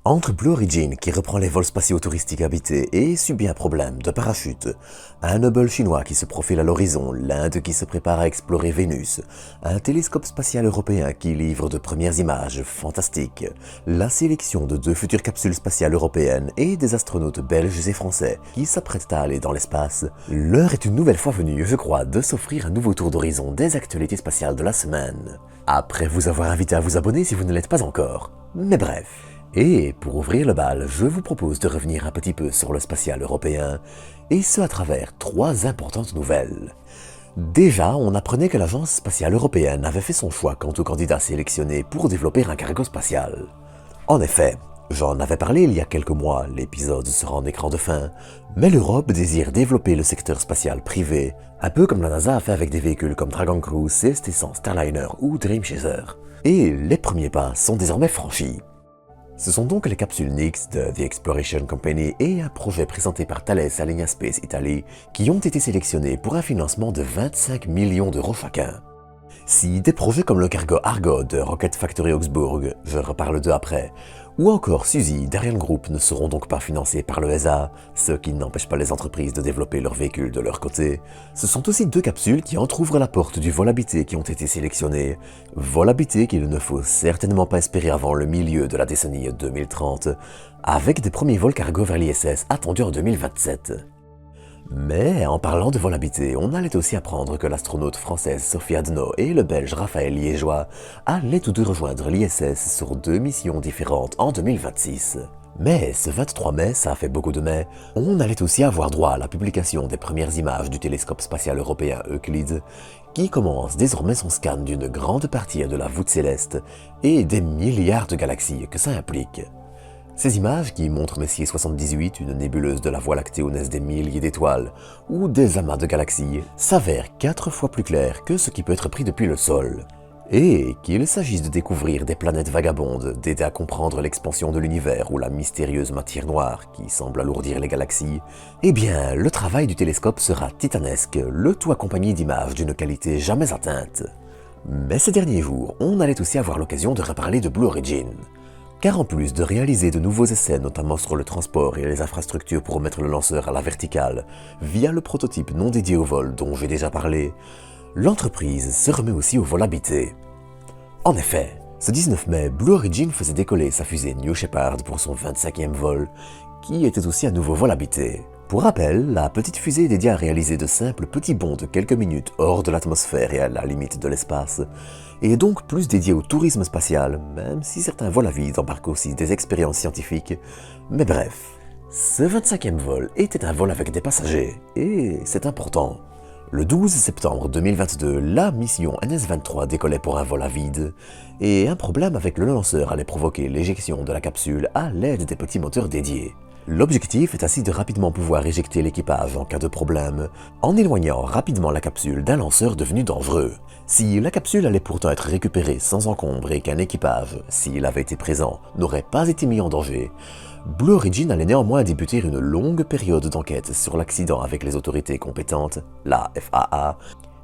Entre Blue Origin, qui reprend les vols spatiaux touristiques habités et subit un problème de parachute, un Hubble chinois qui se profile à l'horizon, l'Inde qui se prépare à explorer Vénus, un télescope spatial européen qui livre de premières images fantastiques, la sélection de 2 futures capsules spatiales européennes et des astronautes belges et français qui s'apprêtent à aller dans l'espace, l'heure est une nouvelle fois venue, je crois, de s'offrir un nouveau tour d'horizon des actualités spatiales de la semaine. Après vous avoir invité à vous abonner si vous ne l'êtes pas encore. Mais bref. Et pour ouvrir le bal, je vous propose de revenir un petit peu sur le spatial européen, et ce à travers 3 importantes nouvelles. Déjà, on apprenait que l'Agence spatiale européenne avait fait son choix quant aux candidats sélectionnés pour développer un cargo spatial. En effet, j'en avais parlé il y a quelques mois, l'épisode sera en écran de fin, mais l'Europe désire développer le secteur spatial privé, un peu comme la NASA a fait avec des véhicules comme Dragon Crew, CST-100 Starliner ou Dream Chaser. Et les premiers pas sont désormais franchis. Ce sont donc les capsules Nix de The Exploration Company et un projet présenté par Thales Alenia Space Italy qui ont été sélectionnés pour un financement de 25 millions d'euros chacun. Si des projets comme le cargo Argo de Rocket Factory Augsburg, je reparle d'eux après, ou encore Suzy d'Ariane Group ne seront donc pas financés par le ESA, ce qui n'empêche pas les entreprises de développer leurs véhicules de leur côté, ce sont aussi 2 capsules qui entrouvrent la porte du vol habité qui ont été sélectionnées. Vol habité qu'il ne faut certainement pas espérer avant le milieu de la décennie 2030, avec des premiers vols cargo vers l'ISS attendus en 2027. Mais en parlant de vol habité, on allait aussi apprendre que l'astronaute française Sophie Adno et le belge Raphaël Liégeois allaient tous 2 rejoindre l'ISS sur 2 missions différentes en 2026. Mais ce 23 mai, ça fait beaucoup de mai, on allait aussi avoir droit à la publication des premières images du télescope spatial européen Euclide, qui commence désormais son scan d'une grande partie de la voûte céleste et des milliards de galaxies que ça implique. Ces images qui montrent Messier 78, une nébuleuse de la Voie lactée où naissent des milliers d'étoiles, ou des amas de galaxies, s'avèrent 4 fois plus claires que ce qui peut être pris depuis le sol. Et qu'il s'agisse de découvrir des planètes vagabondes, d'aider à comprendre l'expansion de l'univers ou la mystérieuse matière noire qui semble alourdir les galaxies, eh bien, le travail du télescope sera titanesque, le tout accompagné d'images d'une qualité jamais atteinte. Mais ces derniers jours, on allait aussi avoir l'occasion de reparler de Blue Origin. Car en plus de réaliser de nouveaux essais, notamment sur le transport et les infrastructures pour mettre le lanceur à la verticale, via le prototype non dédié au vol dont j'ai déjà parlé, l'entreprise se remet aussi au vol habité. En effet, ce 19 mai, Blue Origin faisait décoller sa fusée New Shepard pour son 25e vol, qui était aussi un nouveau vol habité. Pour rappel, la petite fusée est dédiée à réaliser de simples petits bonds de quelques minutes hors de l'atmosphère et à la limite de l'espace, et est donc plus dédiée au tourisme spatial, même si certains vols à vide embarquent aussi des expériences scientifiques. Mais bref, ce 25e vol était un vol avec des passagers, et c'est important. Le 12 septembre 2022, la mission NS-23 décollait pour un vol à vide, et un problème avec le lanceur allait provoquer l'éjection de la capsule à l'aide des petits moteurs dédiés. L'objectif est ainsi de rapidement pouvoir éjecter l'équipage en cas de problème, en éloignant rapidement la capsule d'un lanceur devenu dangereux. Si la capsule allait pourtant être récupérée sans encombre et qu'un équipage, s'il avait été présent, n'aurait pas été mis en danger, Blue Origin allait néanmoins débuter une longue période d'enquête sur l'accident avec les autorités compétentes, la FAA,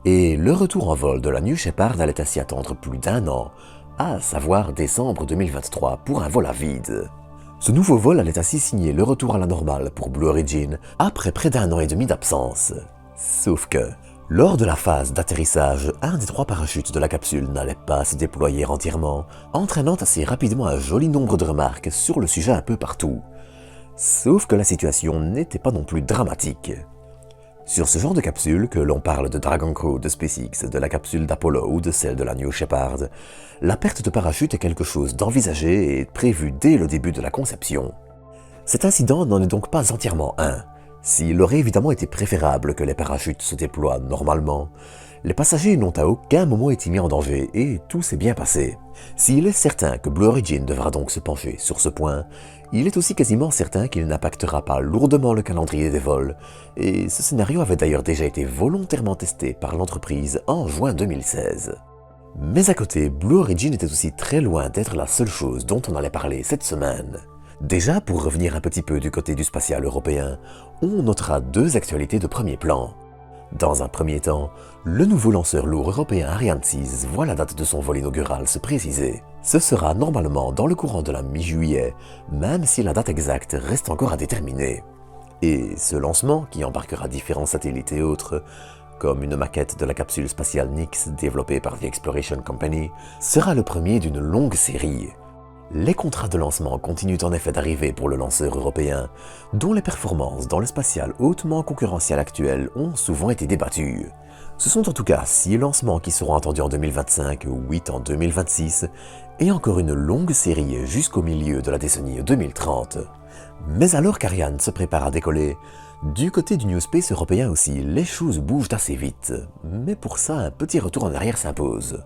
et le retour en vol de la New Shepard allait ainsi attendre plus d'1 an, à savoir décembre 2023 pour un vol à vide. Ce nouveau vol allait ainsi signer le retour à la normale pour Blue Origin après près d'1 an et demi d'absence. Sauf que, lors de la phase d'atterrissage, un des 3 parachutes de la capsule n'allait pas se déployer entièrement, entraînant assez rapidement un joli nombre de remarques sur le sujet un peu partout. Sauf que la situation n'était pas non plus dramatique. Sur ce genre de capsule, que l'on parle de Dragon Crew de SpaceX, de la capsule d'Apollo ou de celle de la New Shepard, la perte de parachute est quelque chose d'envisagé et prévu dès le début de la conception. Cet incident n'en est donc pas entièrement un. S'il aurait évidemment été préférable que les parachutes se déploient normalement, les passagers n'ont à aucun moment été mis en danger et tout s'est bien passé. S'il est certain que Blue Origin devra donc se pencher sur ce point, il est aussi quasiment certain qu'il n'impactera pas lourdement le calendrier des vols, et ce scénario avait d'ailleurs déjà été volontairement testé par l'entreprise en juin 2016. Mais à côté, Blue Origin était aussi très loin d'être la seule chose dont on allait parler cette semaine. Déjà, pour revenir un petit peu du côté du spatial européen, on notera 2 actualités de premier plan. Dans un premier temps, le nouveau lanceur lourd européen Ariane 6 voit la date de son vol inaugural se préciser. Ce sera normalement dans le courant de la mi-juillet, même si la date exacte reste encore à déterminer. Et ce lancement, qui embarquera différents satellites et autres, comme une maquette de la capsule spatiale Nix développée par The Exploration Company, sera le premier d'une longue série. Les contrats de lancement continuent en effet d'arriver pour le lanceur européen, dont les performances dans le spatial hautement concurrentiel actuel ont souvent été débattues. Ce sont en tout cas 6 lancements qui seront attendus en 2025, 8 en 2026, et encore une longue série jusqu'au milieu de la décennie 2030. Mais alors qu'Ariane se prépare à décoller, du côté du New Space européen aussi, les choses bougent assez vite. Mais pour ça, un petit retour en arrière s'impose.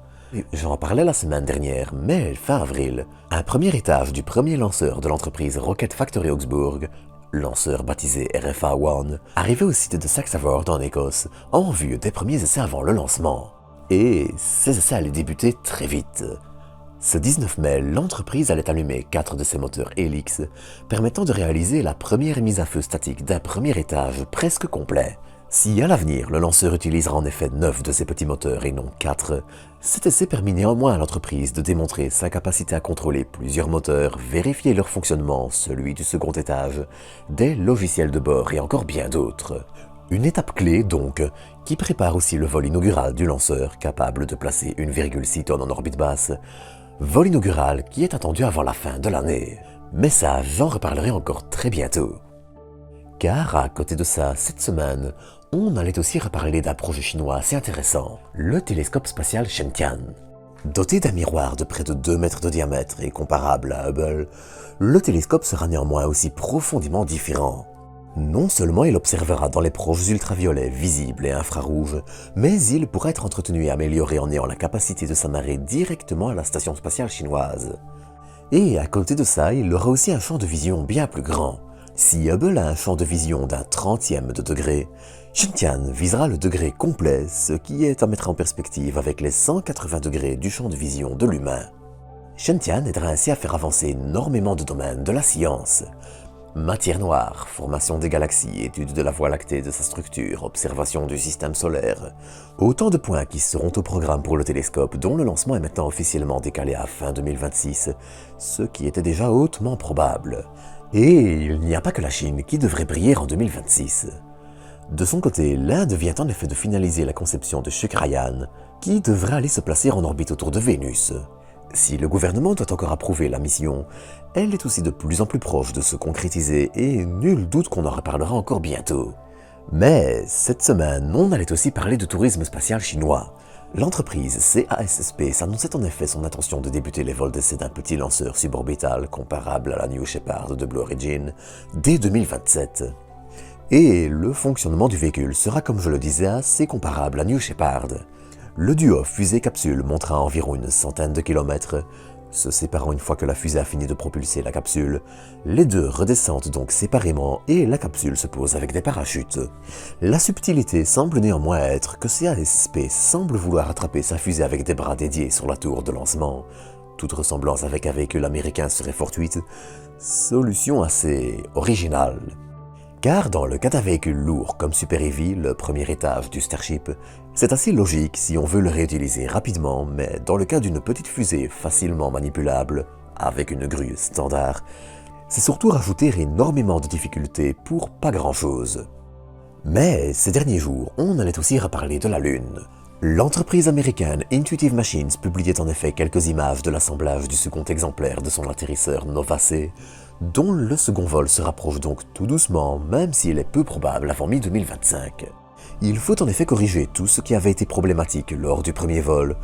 J'en parlais la semaine dernière, mais fin avril, un premier étage du premier lanceur de l'entreprise Rocket Factory Augsburg, lanceur baptisé RFA-1, arrivait au site de Saxford en Écosse en vue des premiers essais avant le lancement. Et ces essais allaient débuter très vite. Ce 19 mai, l'entreprise allait allumer 4 de ses moteurs Helix, permettant de réaliser la première mise à feu statique d'un premier étage presque complet. Si à l'avenir, le lanceur utilisera en effet 9 de ses petits moteurs et non 4, cet essai permit néanmoins à l'entreprise de démontrer sa capacité à contrôler plusieurs moteurs, vérifier leur fonctionnement, celui du second étage, des logiciels de bord et encore bien d'autres. Une étape clé donc, qui prépare aussi le vol inaugural du lanceur, capable de placer 1,6 tonnes en orbite basse, vol inaugural qui est attendu avant la fin de l'année. Mais ça, j'en reparlerai encore très bientôt. Car à côté de ça, cette semaine, on allait aussi reparler d'un projet chinois assez intéressant, le télescope spatial Shentian. Doté d'un miroir de près de 2 mètres de diamètre et comparable à Hubble, le télescope sera néanmoins aussi profondément différent. Non seulement il observera dans les proches ultraviolets visibles et infrarouges, mais il pourra être entretenu et amélioré en ayant la capacité de s'amarrer directement à la station spatiale chinoise. Et à côté de ça, il aura aussi un champ de vision bien plus grand. Si Hubble a un champ de vision d'un 30e de degré, Shentian visera le degré complet, ce qui est à mettre en perspective avec les 180 degrés du champ de vision de l'humain. Shentian aidera ainsi à faire avancer énormément de domaines de la science. Matière noire, formation des galaxies, étude de la Voie lactée, de sa structure, observation du système solaire. Autant de points qui seront au programme pour le télescope, dont le lancement est maintenant officiellement décalé à fin 2026, ce qui était déjà hautement probable. Et il n'y a pas que la Chine qui devrait briller en 2026. De son côté, l'Inde vient en effet de finaliser la conception de Chakrayan, qui devrait aller se placer en orbite autour de Vénus. Si le gouvernement doit encore approuver la mission, elle est aussi de plus en plus proche de se concrétiser et nul doute qu'on en reparlera encore bientôt. Mais cette semaine, on allait aussi parler de tourisme spatial chinois. L'entreprise CASSP annonçait en effet son intention de débuter les vols d'essai d'un petit lanceur suborbital comparable à la New Shepard de Blue Origin dès 2027. Et le fonctionnement du véhicule sera, comme je le disais, assez comparable à New Shepard. Le duo fusée-capsule montera environ une centaine de kilomètres, se séparant une fois que la fusée a fini de propulser la capsule. Les deux redescendent donc séparément et la capsule se pose avec des parachutes. La subtilité semble néanmoins être que CASSP semble vouloir attraper sa fusée avec des bras dédiés sur la tour de lancement. Toute ressemblance avec un véhicule américain serait fortuite, solution assez originale. Car dans le cas d'un véhicule lourd comme Super Heavy, le premier étage du Starship, c'est assez logique si on veut le réutiliser rapidement, mais dans le cas d'une petite fusée facilement manipulable, avec une grue standard, c'est surtout rajouter énormément de difficultés pour pas grand-chose. Mais ces derniers jours, on allait aussi reparler de la Lune. L'entreprise américaine Intuitive Machines publiait en effet quelques images de l'assemblage du second exemplaire de son atterrisseur Nova C, dont le second vol se rapproche donc tout doucement, même s'il est peu probable avant mi-2025. Il faut en effet corriger tout ce qui avait été problématique lors du premier vol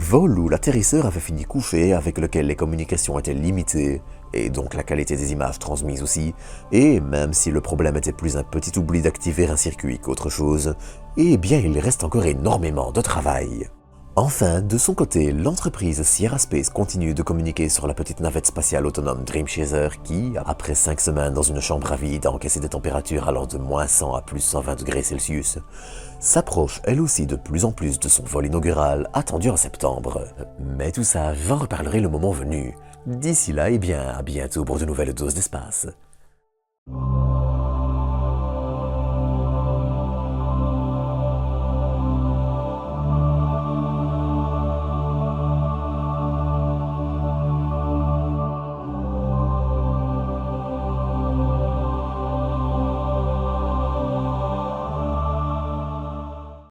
où l'atterrisseur avait fini couché, avec lequel les communications étaient limitées, et donc la qualité des images transmises aussi, et même si le problème était plus un petit oubli d'activer un circuit qu'autre chose, eh bien il reste encore énormément de travail. Enfin, de son côté, l'entreprise Sierra Space continue de communiquer sur la petite navette spatiale autonome Dream Chaser qui, après 5 semaines dans une chambre à vide à encaisser des températures allant de -100 à +120 degrés Celsius, s'approche elle aussi de plus en plus de son vol inaugural attendu en septembre. Mais tout ça, j'en reparlerai le moment venu. D'ici là, eh bien, à bientôt pour de nouvelles doses d'espace.